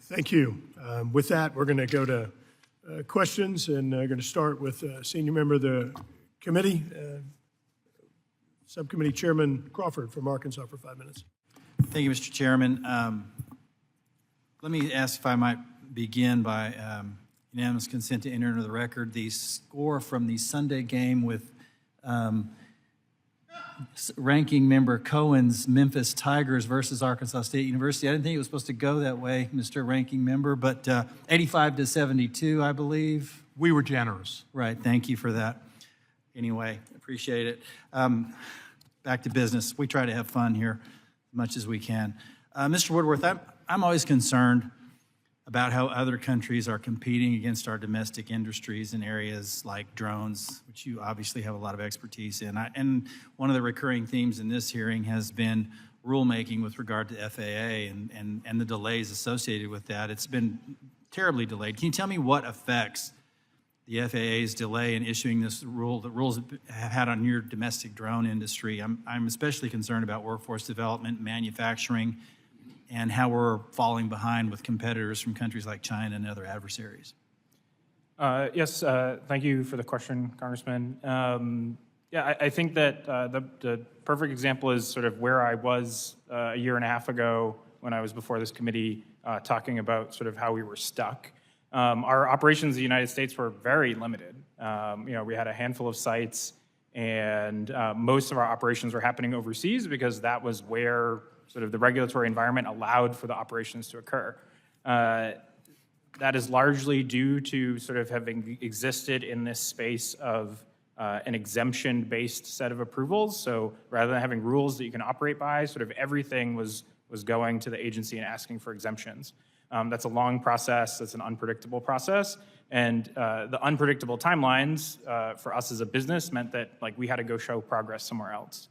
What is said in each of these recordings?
Thank you. With that, we're going to go to questions, and going to start with Senior Member of the Committee, Subcommittee Chairman Crawford from Arkansas for 5 minutes. Thank you, Mr. Chairman. Let me ask if I might begin by unanimous consent to enter into the record the score from the Sunday game with ranking member Cohen's Memphis Tigers versus Arkansas State University. I didn't think it was supposed to go that way, Mr. Ranking Member, but 85-72, I believe. We were generous. Right, thank you for that. Anyway, appreciate it. Back to business. We try to have fun here as much as we can. Mr. Woodworth, I'm always concerned about how other countries are competing against our domestic industries in areas like drones, which you obviously have a lot of expertise in. And one of the recurring themes in this hearing has been rulemaking with regard to FAA and the delays associated with that. It's been terribly delayed. Can you tell me what effects the FAA's delay in issuing this rule, the rules have had on your domestic drone industry? I'm especially concerned about workforce development, manufacturing, and how we're falling behind with competitors from countries like China and other adversaries. Yes, thank you for the question, Congressman. Yeah, I think that the perfect example is sort of where I was a year and a half ago when I was before this committee talking about sort of how we were stuck. Our operations in the United States were very limited. We had a handful of sites, and most of our operations were happening overseas because that was where sort of the regulatory environment allowed for the operations to occur. That is largely due to sort of having existed in this space of an exemption-based set of approvals. So rather than having rules that you can operate by, sort of everything was going to the agency and asking for exemptions. That's a long process. That's an unpredictable process. And the unpredictable timelines for us as a business meant that we had to go show progress somewhere else.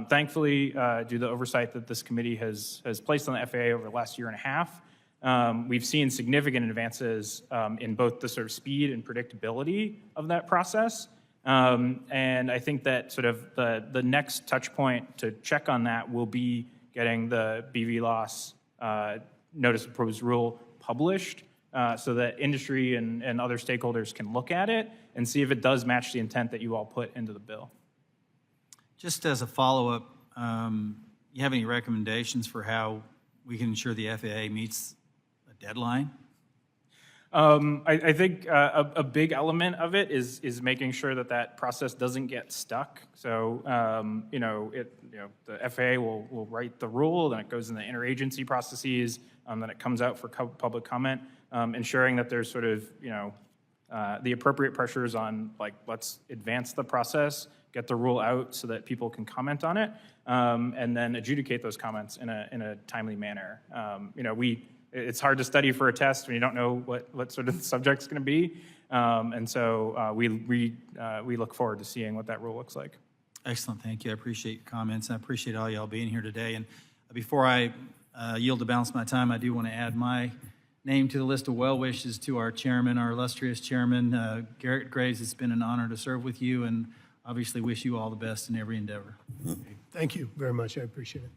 Thankfully, due to the oversight that this committee has placed on the FAA over the last year and a half, we've seen significant advances in both the sort of speed and predictability of that process. And I think that sort of the next touch point to check on that will be getting the BVLOS Notice of Proposed Rule published so that industry and other stakeholders can look at it and see if it does match the intent that you all put into the bill. Just as a follow-up, you have any recommendations for how we can ensure the FAA meets a deadline? I think a big element of it is making sure that process doesn't get stuck. So, the FAA will write the rule, then it goes in the interagency processes, then it comes out for public comment, ensuring that there's sort of, the appropriate pressures on, let's advance the process, get the rule out so that people can comment on it, and then adjudicate those comments in a timely manner. It's hard to study for a test when you don't know what sort of the subject's going to be, and so we look forward to seeing what that rule looks like. Excellent, thank you. I appreciate your comments. I appreciate all y'all being here today. And before I yield to balance my time, I do want to add my name to the list of well wishes to our chairman, our illustrious chairman, Garrett Graves. It's been an honor to serve with you, and obviously wish you all the best in every endeavor. Thank you very much. I appreciate it.